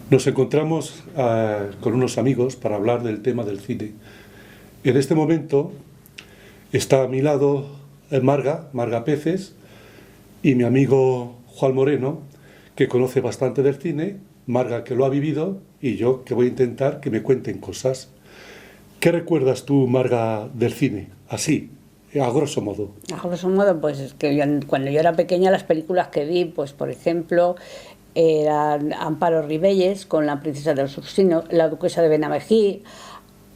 Nos encontramos con unos amigos para hablar del tema del cine. En este momento está a mi lado Marga Peces, y mi amigo Juan Moreno, que conoce bastante del cine, Marga que lo ha vivido y yo que voy a intentar que me cuenten cosas. ¿Qué recuerdas tú, Marga, del cine? Así, a grosso modo. A grosso modo, pues es que cuando yo era pequeña las películas que vi, pues por ejemplo, eran Amparo Ribelles con La princesa de los Ursinos, La duquesa de Benamejí,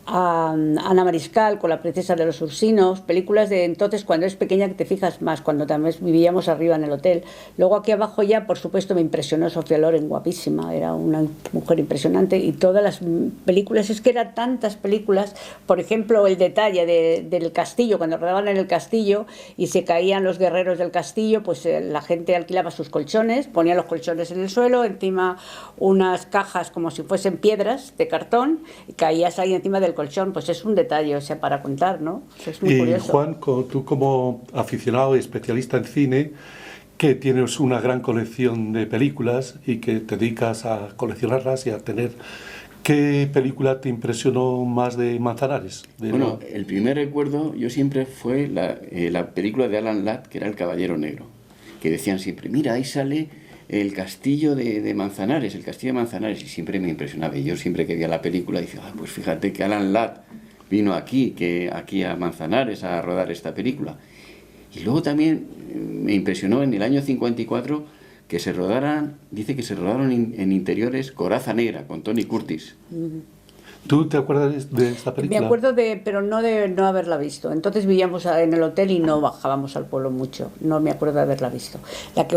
Ana Mariscal con La princesa de los Ursinos, películas de entonces cuando eres pequeña que te fijas más, cuando también vivíamos arriba en el hotel. Luego aquí abajo ya, por supuesto, me impresionó Sofía Loren, guapísima, era una mujer impresionante, y todas las películas, es que eran tantas películas, por ejemplo, el detalle del castillo, cuando rodaban en el castillo y se caían los guerreros del castillo, pues la gente alquilaba sus colchones, ponía los colchones en el suelo, encima unas cajas como si fuesen piedras de cartón, y caías ahí encima del colchón. Pues es un detalle, o sea, para contar, ¿no? Es muy curioso. Juan, tú como aficionado y especialista en cine, que tienes una gran colección de películas y que te dedicas a coleccionarlas y a tener... ¿Qué película te impresionó más de Manzanares? Bueno, el primer recuerdo yo siempre fue la película de Alan Ladd, que era El Caballero Negro, que decían siempre, mira, ahí sale el castillo de Manzanares, el castillo de Manzanares, y siempre me impresionaba. Y yo siempre que veía la película decía, pues fíjate que Alan Ladd vino aquí a Manzanares a rodar esta película. Y luego también me impresionó en el año 54 que dice que se rodaron en interiores Coraza Negra con Tony Curtis. ¿Tú te acuerdas de esta película? Me acuerdo pero no de no haberla visto. Entonces vivíamos en el hotel y no bajábamos al pueblo mucho. No me acuerdo de haberla visto.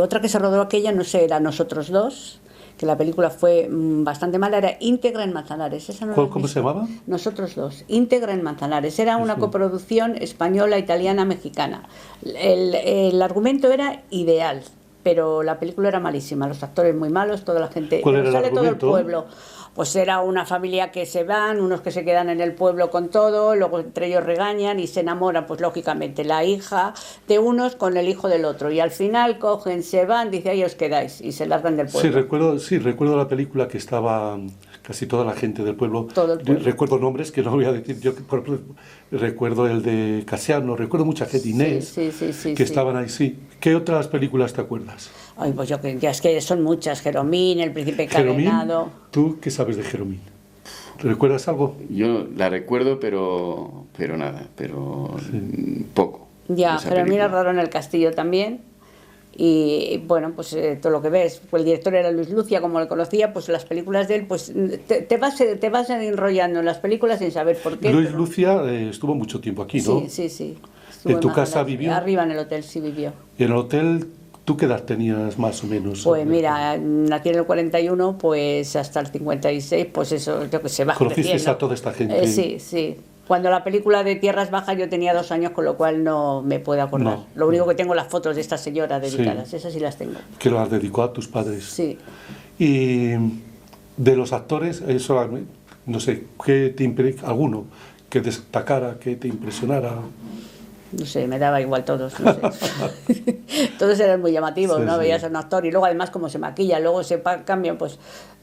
Otra que se rodó aquella, no sé, era Nosotros Dos, que la película fue bastante mala, era Íntegra en Manzanares. ¿Esa no ¿Cómo se llamaba? Nosotros Dos, Íntegra en Manzanares. Era una coproducción española, italiana, mexicana. El argumento era ideal, pero la película era malísima, los actores muy malos, toda la gente... ¿Cuál era el sale argumento? Todo el pueblo. Pues era una familia que se van, unos que se quedan en el pueblo con todo, luego entre ellos regañan y se enamoran, pues lógicamente la hija de unos con el hijo del otro, y al final cogen, se van, dice, ahí os quedáis, y se largan del pueblo. Sí, recuerdo la película, que estaba casi toda la gente del pueblo. Todo el pueblo. Recuerdo nombres que no voy a decir yo, por ejemplo, recuerdo el de Casiano, recuerdo mucha gente, Inés, que estaban ahí, sí. ¿Qué otras películas te acuerdas? Ay, pues ya es que son muchas, Jeromín, El príncipe encadenado. ¿Tú qué sabes de Jeromín? ¿Recuerdas algo? Yo la recuerdo, pero nada, poco. Ya, Jeromín es raro en el castillo también. Y bueno, pues todo lo que ves, pues el director era Luis Lucia, como le conocía, pues las películas de él, pues te vas enrollando en las películas sin saber por qué. Luis Lucia estuvo mucho tiempo aquí, ¿no? Sí. ¿En tu casa vivió? Arriba en el hotel sí vivió. ¿Y en el hotel tú qué edad tenías más o menos? Pues mira, nací en el 41, pues hasta el 56, pues eso, yo que sé, va creciendo. ¿Conociste a toda esta gente? Sí. Cuando la película de Tierras Bajas yo tenía 2 años, con lo cual no me puedo acordar. No. Lo único que tengo las fotos de esta señora dedicadas, esas sí las tengo. Que las dedicó a tus padres. Sí. Y de los actores, eso, no sé, alguno que destacara, que te impresionara. No sé, me daba igual todos, no sé. Todos eran muy llamativos, ¿no? Veías a un actor y luego además como se maquilla, luego se cambian, pues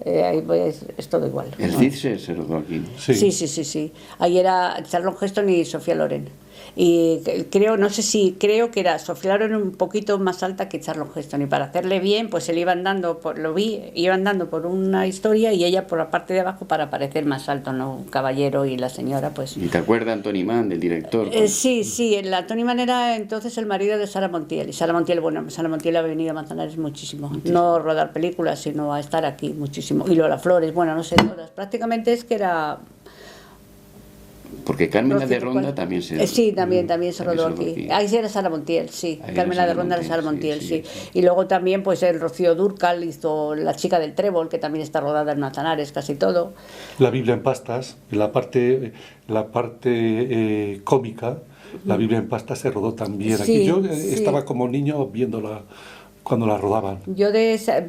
ahí pues, es todo igual. El Cid se rodó aquí, ¿no? Sí. Ahí era Charlton Heston y Sofía Loren. Y creo que era Sofía Loren un poquito más alta que Charlton Heston, y para hacerle bien pues él iban dando por una historia y ella por la parte de abajo para parecer más alto, ¿no? Un caballero y la señora pues... ¿Y te acuerdas Tony Mann, del director? Sí, Tony Mann era entonces el marido de Sara Montiel, y Sara Montiel ha venido a Manzanares muchísimo, no a rodar películas sino a estar aquí muchísimo, y Lola Flores, bueno, no sé, todas, prácticamente es que era... Porque Carmela de Ronda también se... Sí, también se rodó aquí. Ahí sí era Sara Montiel, sí. Carmela de Ronda era Sara Montiel, sí. Y luego también pues el Rocío Dúrcal hizo La chica del trébol, que también está rodada en Manzanares, casi todo. La Biblia en pastas, la parte cómica, la Biblia en pastas se rodó también aquí. Yo estaba como niño viéndola cuando la rodaban? Yo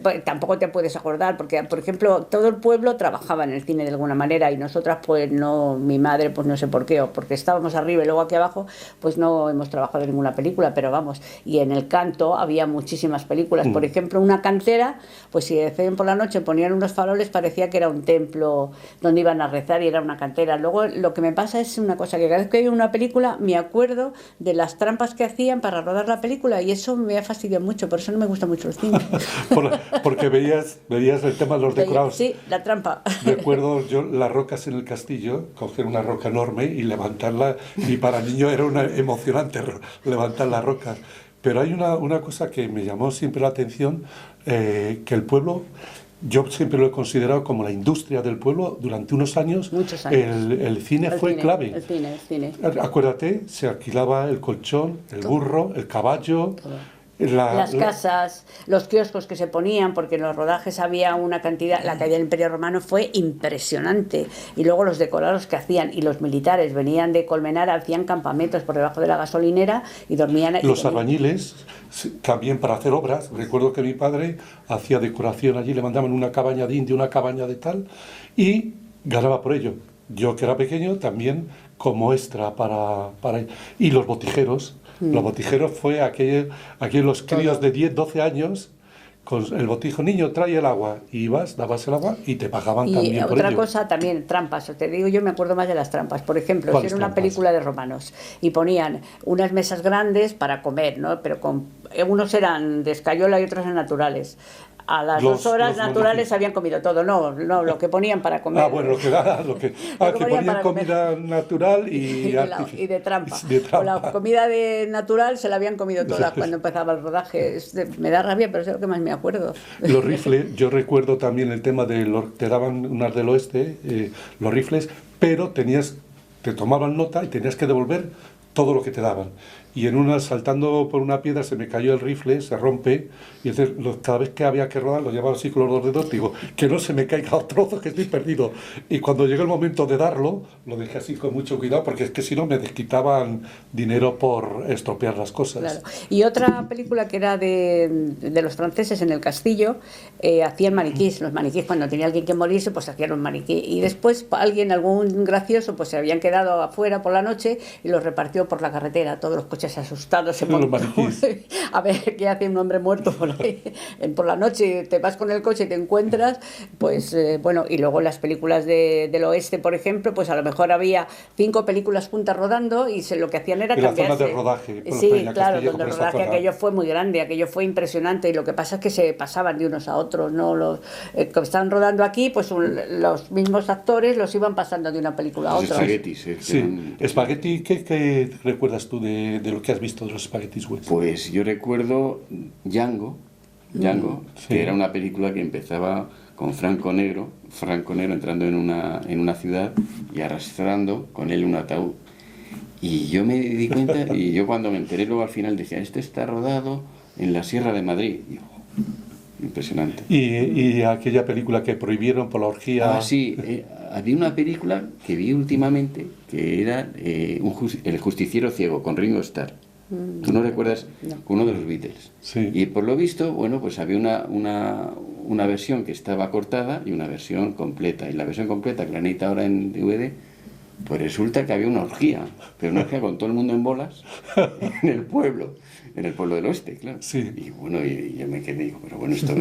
pues, tampoco te puedes acordar, porque, por ejemplo, todo el pueblo trabajaba en el cine de alguna manera y nosotras, pues no, mi madre, pues no sé por qué, o porque estábamos arriba y luego aquí abajo, pues no hemos trabajado en ninguna película, pero vamos, y en el canto había muchísimas películas. Por ejemplo, una cantera, pues si decían por la noche ponían unos faroles, parecía que era un templo donde iban a rezar y era una cantera. Luego, lo que me pasa es una cosa, que cada vez que veo una película me acuerdo de las trampas que hacían para rodar la película y eso me ha fastidiado mucho, por eso no me gusta mucho el cine. Porque veías el tema de los decorados. Sí, la trampa. Recuerdo yo las rocas en el castillo, coger una roca enorme y levantarla, y para niño era emocionante levantar las rocas. Pero hay una cosa que me llamó siempre la atención, que el pueblo, yo siempre lo he considerado como la industria del pueblo. Durante unos años, muchos años. El cine fue clave. El cine. Acuérdate, se alquilaba el colchón, el burro, el caballo. Todo. Las casas, los kioscos que se ponían, porque en los rodajes había una cantidad, la caída del Imperio Romano fue impresionante, y luego los decorados que hacían, y los militares venían de Colmenar, hacían campamentos por debajo de la gasolinera y dormían. Los albañiles también para hacer obras. Recuerdo que mi padre hacía decoración allí, le mandaban una cabaña de indio, una cabaña de tal, y ganaba por ello. Yo, que era pequeño, también como extra para... Y los botijeros. Los botijeros fue aquellos críos de 10, 12 años con el botijo, niño, trae el agua, y ibas, dabas el agua y te pagaban también por ello. Y otra cosa también, trampas, te digo, yo me acuerdo más de las trampas. Por ejemplo, si era una película de romanos y ponían unas mesas grandes para comer, ¿no? Pero unos eran de escayola y otros eran naturales. A las 2 horas naturales habían comido todo, no, lo que ponían para comer. Bueno, que ponían comida natural y de trampa. De trampa. O la comida natural se la habían comido todas cuando empezaba el rodaje. Me da rabia, pero es lo que más me acuerdo. Los rifles, yo recuerdo también el tema te daban unas del oeste, los rifles, pero te tomaban nota y tenías que devolver todo lo que te daban. Y en una, saltando por una piedra, se me cayó el rifle, se rompe, y entonces cada vez que había que rodar lo llevaba así con los 2 dedos, digo, que no se me caiga un trozo, que estoy perdido. Y cuando llegó el momento de darlo, lo dejé así con mucho cuidado, porque es que si no me desquitaban dinero por estropear las cosas. Claro. Y otra película que era de los franceses en el castillo, hacían maniquís. Los maniquís, cuando tenía alguien que morirse, pues hacían un maniquí. Y después algún gracioso, pues se habían quedado afuera por la noche y los repartió por la carretera, todos los coches asustados, a ver qué hace un hombre muerto por ahí. Por la noche te vas con el coche y te encuentras, pues bueno, y luego las películas del oeste, por ejemplo, pues a lo mejor había 5 películas juntas rodando y lo que hacían era cambiarse. La zona de rodaje. Sí, claro, donde el rodaje aquello fue muy grande, aquello fue impresionante, y lo que pasa es que se pasaban de unos a otros, ¿no? Los que estaban rodando aquí, pues los mismos actores los iban pasando de una película a otra. Espagueti, ¿qué recuerdas tú de lo que has visto de los espaguetis West? Pues yo recuerdo Django, que era una película que empezaba con Franco Negro entrando en una ciudad y arrastrando con él un ataúd. Y yo me di cuenta, y yo cuando me enteré luego al final decía, este está rodado en la Sierra de Madrid. Y, impresionante. ¿Y aquella película que prohibieron por la orgía? Sí, había una película que vi últimamente que era El justiciero ciego, con Ringo Starr. ¿Tú no recuerdas? No. Uno de los Beatles. Sí. Y por lo visto, bueno, pues había una versión que estaba cortada y una versión completa. Y la versión completa, que la necesita ahora en DVD, pues resulta que había una orgía, pero una orgía con todo el mundo en bolas en el pueblo del oeste, claro. Sí. Y bueno, y yo me quedé, digo, pero bueno, esto.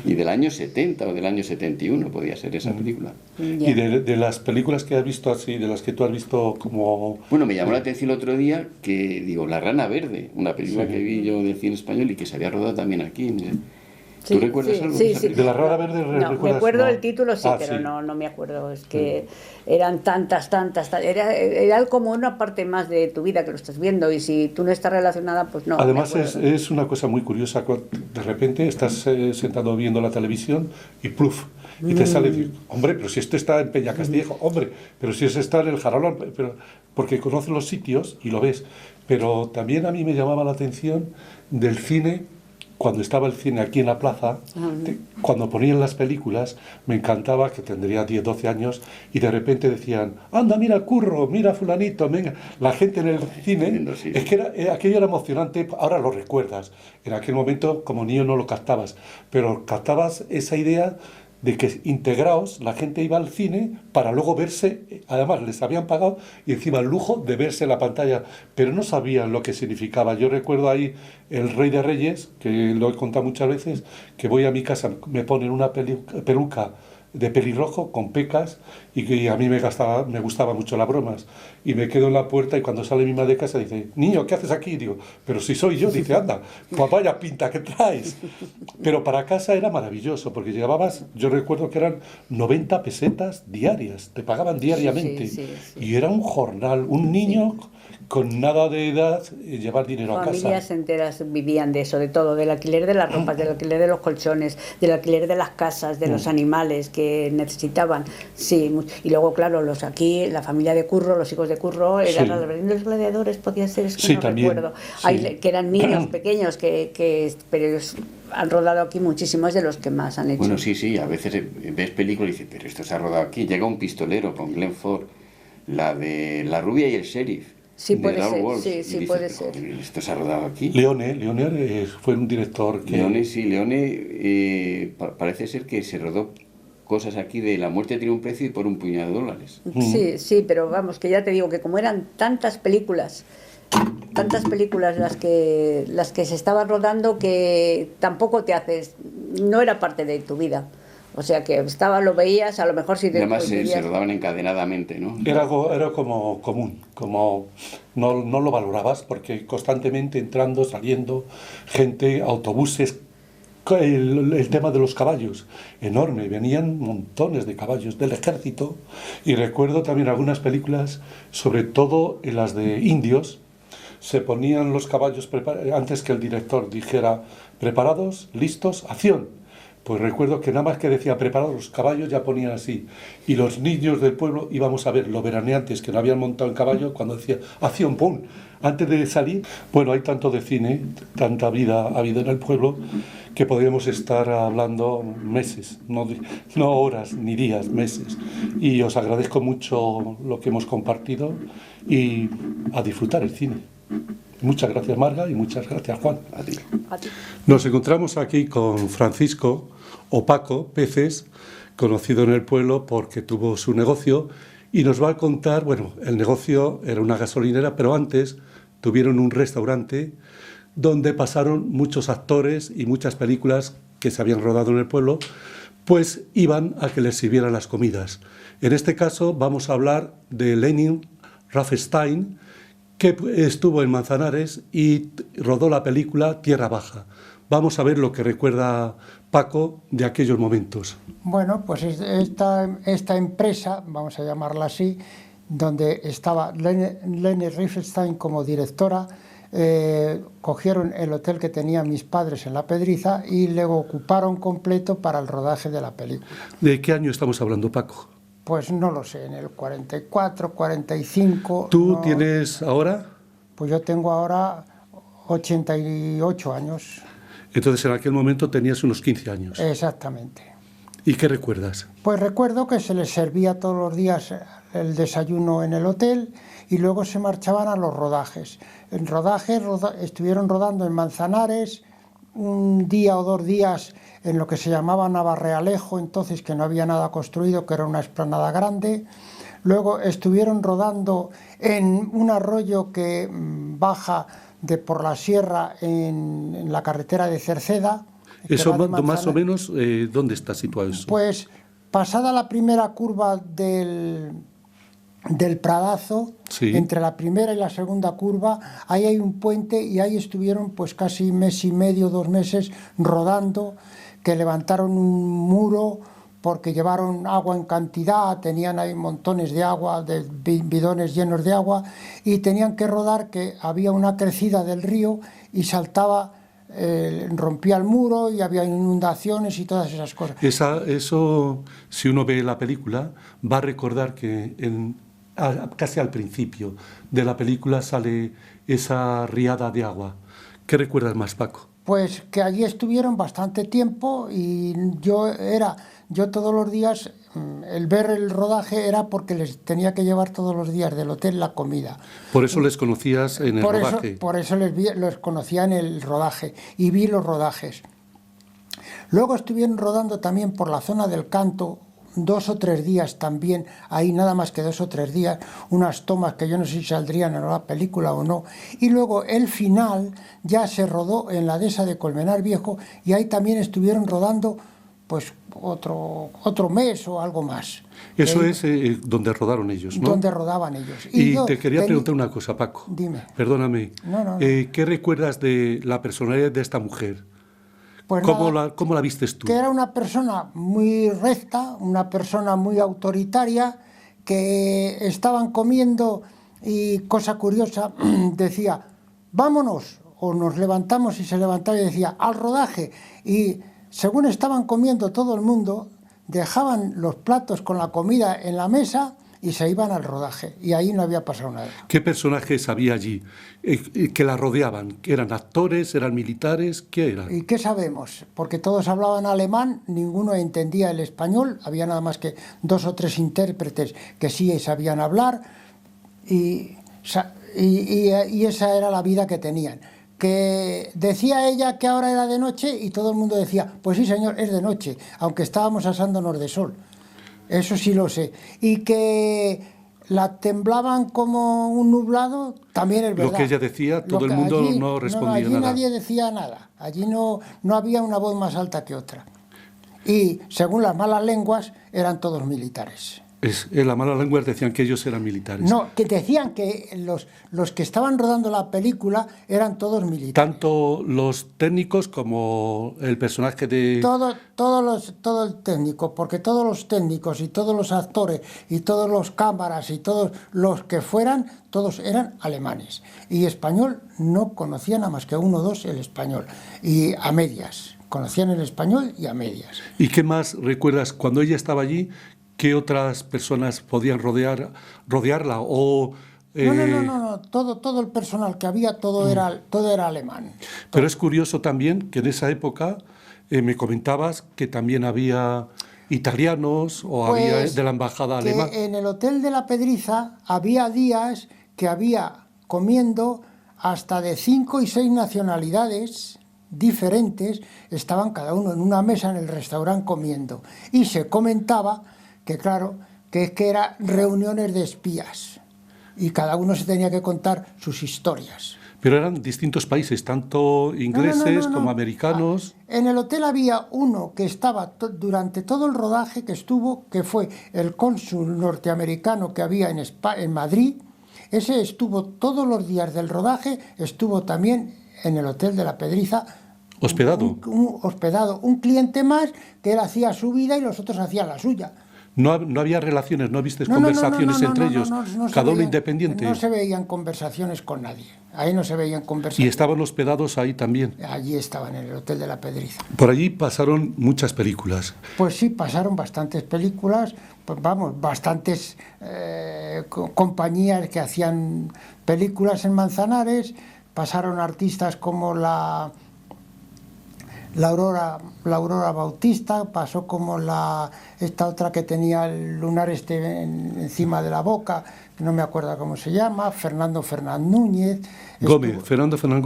Y del año 70 o del año 71 podía ser esa película. Y de las películas que has visto así, de las que tú has visto como... Bueno, me llamó la atención el otro día que, digo, La Rana Verde, una película que vi yo del cine español y que se había rodado también aquí. ¿Tú recuerdas algo? Sí. ¿De La Rana Verde no, me acuerdo el título, pero no me acuerdo. Es que eran tantas. Era como una parte más de tu vida que lo estás viendo, y si tú no estás relacionada, pues no. Además es una cosa muy curiosa, de repente estás sentado viendo la televisión y ¡pluf! Y te sale decir, hombre, pero si esto está en Peñacastillejo, hombre, pero si eso está en el Jarolón, porque conoces los sitios y lo ves. Pero también a mí me llamaba la atención del cine cuando estaba el cine aquí en la plaza, cuando ponían las películas, me encantaba, que tendría 10, 12 años, y de repente decían, anda, mira Curro, mira fulanito, venga. La gente en el cine, Sí. es que aquello era emocionante, ahora lo recuerdas. En aquel momento, como niño, no lo captabas, pero captabas esa idea de que integrados la gente iba al cine para luego verse, además les habían pagado y encima el lujo de verse en la pantalla, pero no sabían lo que significaba. Yo recuerdo ahí El Rey de Reyes, que lo he contado muchas veces, que voy a mi casa, me ponen una peluca de pelirrojo con pecas y que a mí me gustaba mucho las bromas, y me quedo en la puerta y cuando sale mi madre de casa dice, niño, ¿qué haces aquí? Digo, pero si soy yo. Dice, anda, pues vaya pinta que traes. Pero para casa era maravilloso porque llevabas, yo recuerdo que eran 90 pesetas diarias, te pagaban diariamente, Sí. y era un jornal, un niño con nada de edad llevar dinero a casa. Familias enteras vivían de eso, de todo, del alquiler de las ropas, del alquiler de los colchones, del alquiler de las casas, de los animales que necesitaban. Sí, y luego, claro, aquí, la familia de Curro, los hijos de Curro, eran los gladiadores, podía ser, es que sí, no también, recuerdo. sí. Que eran niños pequeños, pero ellos han rodado aquí muchísimos de los que más han hecho. Bueno, sí, a veces ves películas y dices, pero esto se ha rodado aquí. Llega un pistolero con Glenn Ford, la de La rubia y el sheriff. Sí, de puede Dark ser, Wolf, sí, y dices, puede ser. Esto se ha rodado aquí. Leone fue un director que... Leone parece ser que se rodó cosas aquí de La muerte tiene un precio y por un puñado de dólares. Sí, pero vamos, que ya te digo que como eran tantas películas las que se estaban rodando, que tampoco no era parte de tu vida. O sea que lo veías, a lo mejor si te... Además se rodaban encadenadamente, ¿no? Era como común, como no lo valorabas porque constantemente entrando, saliendo, gente, autobuses, el tema de los caballos, enorme, venían montones de caballos del ejército, y recuerdo también algunas películas, sobre todo en las de indios, se ponían los caballos antes que el director dijera preparados, listos, acción. Pues recuerdo que nada más que decía preparados, los caballos ya ponían así. Y los niños del pueblo íbamos a ver los veraneantes que no habían montado en caballo cuando decía acción, ¡pum! Antes de salir. Bueno, hay tanto de cine, tanta vida ha habido en el pueblo, que podríamos estar hablando meses, no horas ni días, meses. Y os agradezco mucho lo que hemos compartido y a disfrutar el cine. Muchas gracias, Marga, y muchas gracias, Juan. A ti. Nos encontramos aquí con Francisco, o Paco Peces, conocido en el pueblo porque tuvo su negocio, y nos va a contar, bueno, el negocio era una gasolinera, pero antes tuvieron un restaurante donde pasaron muchos actores y muchas películas que se habían rodado en el pueblo, pues iban a que les sirvieran las comidas. En este caso vamos a hablar de Lenin Riefenstahl, que estuvo en Manzanares y rodó la película Tierra Baja. Vamos a ver lo que recuerda Paco de aquellos momentos. Bueno, pues esta empresa, vamos a llamarla así, donde estaba Leni Riefenstahl como directora, cogieron el hotel que tenían mis padres en La Pedriza y le ocuparon completo para el rodaje de la película. ¿De qué año estamos hablando, Paco? Pues no lo sé, en el 44, 45... ¿Tú no, tienes ahora? Pues yo tengo ahora 88 años. Entonces en aquel momento tenías unos 15 años. Exactamente. ¿Y qué recuerdas? Pues recuerdo que se les servía todos los días el desayuno en el hotel y luego se marchaban a los rodajes. En rodajes estuvieron rodando en Manzanares, un día o 2 días en lo que se llamaba Navarrealejo, entonces, que no había nada construido, que era una explanada grande. Luego estuvieron rodando en un arroyo que baja por la sierra en la carretera de Cerceda. Eso más o menos, ¿dónde está situado eso? Pues pasada la primera curva del Pradazo, sí, entre la primera y la segunda curva, ahí hay un puente y ahí estuvieron pues casi mes y medio, 2 meses rodando, que levantaron un muro porque llevaron agua en cantidad, tenían ahí montones de agua, de bidones llenos de agua, y tenían que rodar que había una crecida del río y saltaba, rompía el muro y había inundaciones y todas esas cosas. Eso, si uno ve la película, va a recordar que casi al principio de la película sale esa riada de agua. ¿Qué recuerdas más, Paco? Pues que allí estuvieron bastante tiempo y yo todos los días, el ver el rodaje era porque les tenía que llevar todos los días del hotel la comida. Por eso les conocías en el rodaje. Por eso los conocía en el rodaje y vi los rodajes. Luego estuvieron rodando también por la zona del Canto, 2 o 3 días también, ahí nada más que 2 o 3 días, unas tomas que yo no sé si saldrían en la película o no. Y luego el final ya se rodó en la dehesa de Colmenar Viejo y ahí también estuvieron rodando pues otro mes o algo más. Eso es donde rodaron ellos, ¿no? Donde rodaban ellos. Y te quería preguntar una cosa, Paco. Dime. Perdóname. No. ¿Qué recuerdas de la personalidad de esta mujer? Pues ¿Cómo nada, la vistes tú? que era una persona muy recta, una persona muy autoritaria, que estaban comiendo y, cosa curiosa, decía, vámonos, o nos levantamos y se levantaba y decía, al rodaje. Y según estaban comiendo todo el mundo, dejaban los platos con la comida en la mesa y se iban al rodaje. Y ahí no había pasado nada. ¿Qué personajes había allí que la rodeaban? ¿Eran actores? ¿Eran militares? ¿Qué eran? ¿Y qué sabemos? Porque todos hablaban alemán, ninguno entendía el español, había nada más que 2 o 3 intérpretes que sí sabían hablar y esa era la vida que tenían. Que decía ella que ahora era de noche y todo el mundo decía, pues sí señor, es de noche, aunque estábamos asándonos de sol. Eso sí lo sé. Y que la temblaban como un nublado, también es verdad. Lo que ella decía, todo el mundo allí, no respondía allí nada. Nadie decía nada. Allí no había una voz más alta que otra. Y según las malas lenguas, eran todos militares. En la mala lengua decían que ellos eran militares. No, que decían que los que estaban rodando la película eran todos militares. Tanto los técnicos como el personaje de... Todo el técnico, porque todos los técnicos y todos los actores y todos los cámaras y todos los que fueran, todos eran alemanes. Y español no conocían nada más que 1 o 2 el español. Y a medias. Conocían el español y a medias. ¿Y qué más recuerdas cuando ella estaba allí? ¿Qué otras personas podían rodearla? O, No. Todo el personal que había, todo era alemán. Pero es curioso también que en esa época me comentabas que también había italianos o había de la embajada alemana. En el Hotel de la Pedriza había días que había comiendo hasta de 5 y 6 nacionalidades diferentes, estaban cada uno en una mesa en el restaurante comiendo. Y se comentaba que claro, que es que eran reuniones de espías y cada uno se tenía que contar sus historias. Pero eran distintos países, tanto ingleses como americanos. En el hotel había uno que estaba durante todo el rodaje que fue el cónsul norteamericano que había en Madrid. Ese estuvo todos los días del rodaje, estuvo también en el Hotel de la Pedriza. Hospedado. Un cliente más que él hacía su vida y los otros hacían la suya. No había relaciones, no viste conversaciones entre ellos, cada uno independiente. No se veían conversaciones con nadie, ahí no se veían conversaciones. ¿Y estaban hospedados ahí también? Allí estaban, en el Hotel de la Pedriza. Por allí pasaron muchas películas. Pues sí, pasaron bastantes películas, pues vamos, bastantes compañías que hacían películas en Manzanares, pasaron artistas como la Aurora Bautista, pasó como esta otra que tenía el lunar encima de la boca, no me acuerdo cómo se llama, Fernando Núñez. Fernando Fernán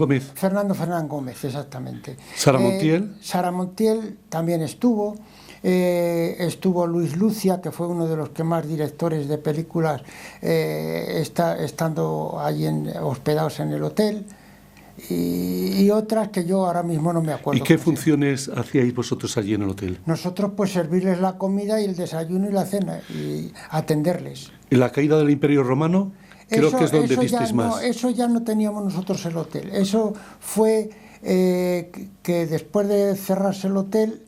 Gómez, exactamente. Sara Montiel. Sara Montiel también estuvo. Estuvo Luis Lucia, que fue uno de los que más directores de películas estando allí hospedados en el hotel. Y otras que yo ahora mismo no me acuerdo. ¿Y qué funciones hacíais vosotros allí en el hotel? Nosotros pues servirles la comida y el desayuno y la cena y atenderles. ¿En la caída del Imperio Romano? Creo que es donde visteis más. No, eso ya no teníamos nosotros el hotel. Eso fue que después de cerrarse el hotel,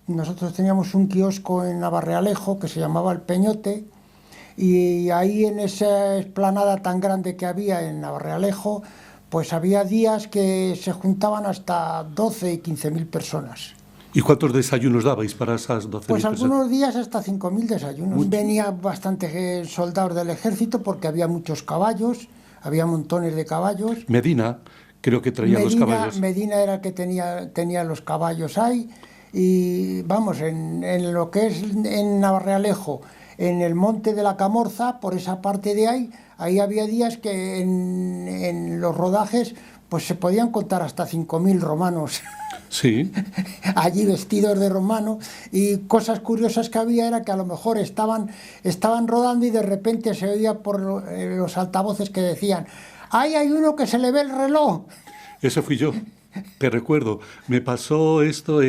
nosotros teníamos un kiosco en Navarrealejo que se llamaba El Peñote, y ahí en esa explanada tan grande que había en Navarrealejo, pues había días que se juntaban hasta 12 y 15.000 personas. ¿Y cuántos desayunos dabais para esas 12.000 Pues personas? algunos días hasta 5.000 desayunos. Venían bastantes soldados del ejército porque había muchos caballos, había montones de caballos. Medina, creo que traía los caballos. Medina era el que tenía los caballos ahí, y vamos, en lo que es en Navarrealejo, en el monte de la Camorza, por esa parte de ahí había días que en los rodajes pues se podían contar hasta 5.000 romanos. Sí. Allí vestidos de romano, y cosas curiosas que había era que a lo mejor estaban rodando y de repente se oía por los altavoces que decían: ¡ay, hay uno que se le ve el reloj! Eso fui yo. Te recuerdo, me pasó esto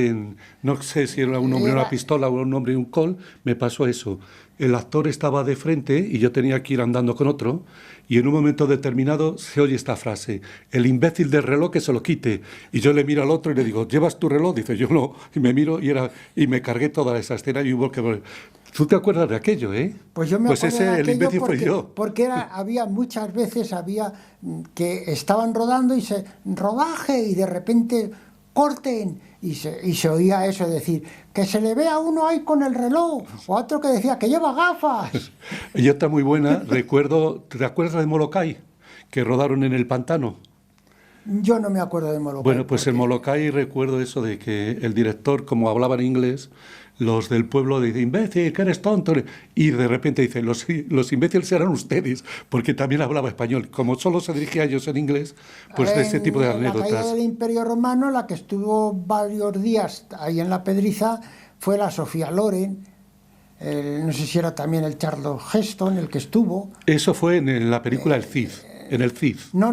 no sé si era un hombre y una pistola o un hombre y un col, me pasó eso. El actor estaba de frente y yo tenía que ir andando con otro, y en un momento determinado se oye esta frase: el imbécil del reloj que se lo quite. Y yo le miro al otro y le digo: ¿llevas tu reloj? Dice: yo no. Y me miro y me cargué toda esa escena y hubo que... ¿Tú te acuerdas de aquello, eh? Pues yo me acuerdo ese, de aquello, el imbécil fue yo. Porque había muchas veces que estaban rodando y rodaje, y de repente corten, y se oía eso, decir que se le ve a uno ahí con el reloj, o a otro que decía que lleva gafas. Y otra muy buena, recuerdo, ¿te acuerdas de Molokai? Que rodaron en el pantano. Yo no me acuerdo de Molokai. Bueno, pues en Molokai recuerdo eso de que el director, como hablaba en inglés, los del pueblo dicen: imbécil, que eres tonto. Y de repente dice: los imbéciles eran ustedes, porque también hablaba español. Como solo se dirigía a ellos en inglés, pues de ese tipo de anécdotas. La caída del Imperio Romano, la que estuvo varios días ahí en la Pedriza, fue la Sofía Loren. No sé si era también el Charlton Heston el que estuvo. Eso fue en la película El Cid. En el Cid. No,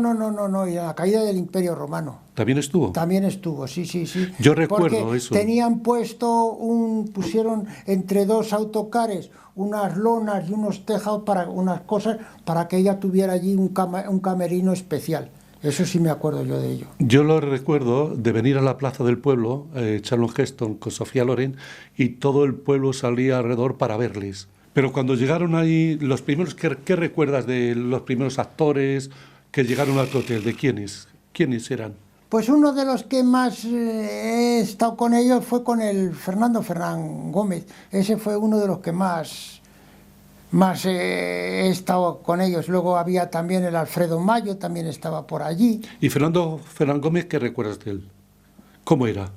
y en la caída del Imperio Romano. ¿También estuvo? También estuvo, sí. Yo recuerdo porque eso. Tenían pusieron entre dos autocares unas lonas y unos tejados para unas cosas, para que ella tuviera allí un camerino especial. Eso sí me acuerdo yo de ello. Yo lo recuerdo de venir a la plaza del pueblo, Charlton Heston con Sofía Loren, y todo el pueblo salía alrededor para verles. Pero cuando llegaron ahí, los primeros, ¿qué recuerdas de los primeros actores que llegaron al hotel? ¿De quiénes? ¿Quiénes eran? Pues uno de los que más he estado con ellos fue con el Fernando Fernán Gómez. Ese fue uno de los que más he estado con ellos. Luego había también el Alfredo Mayo, también estaba por allí. ¿Y Fernando Fernán Gómez, qué recuerdas de él? ¿Cómo era?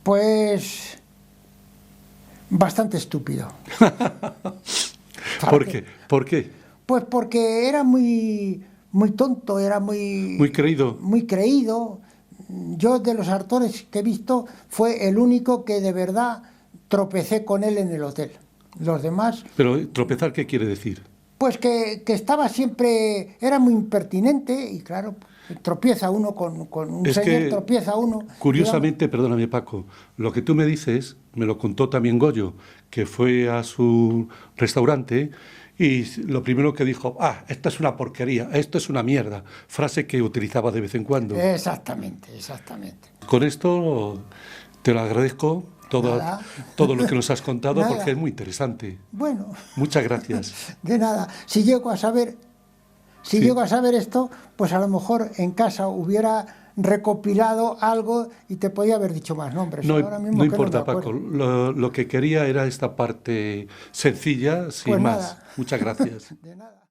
Pues bastante estúpido. ¿Por qué? ¿Por qué? Pues porque era muy tonto, era muy creído. Muy creído. Yo, de los actores que he visto, fue el único que de verdad tropecé con él en el hotel. Los demás... Pero tropezar, ¿qué quiere decir? Pues que estaba siempre... Era muy impertinente y claro, tropieza uno con un señor, tropieza uno. Curiosamente, digamos... Perdóname, Paco, lo que tú me dices, me lo contó también Goyo, que fue a su restaurante y lo primero que dijo: esto es una porquería, esto es una mierda, frase que utilizaba de vez en cuando. Exactamente. Con esto te lo agradezco todo lo que nos has contado, porque es muy interesante. Bueno. Muchas gracias. De nada. Si llego a saber esto, pues a lo mejor en casa hubiera recopilado algo y te podía haber dicho más nombres. No, ahora mismo no importa, no me Paco. Lo que quería era esta parte sencilla, sin pues más. Nada. Muchas gracias. De nada.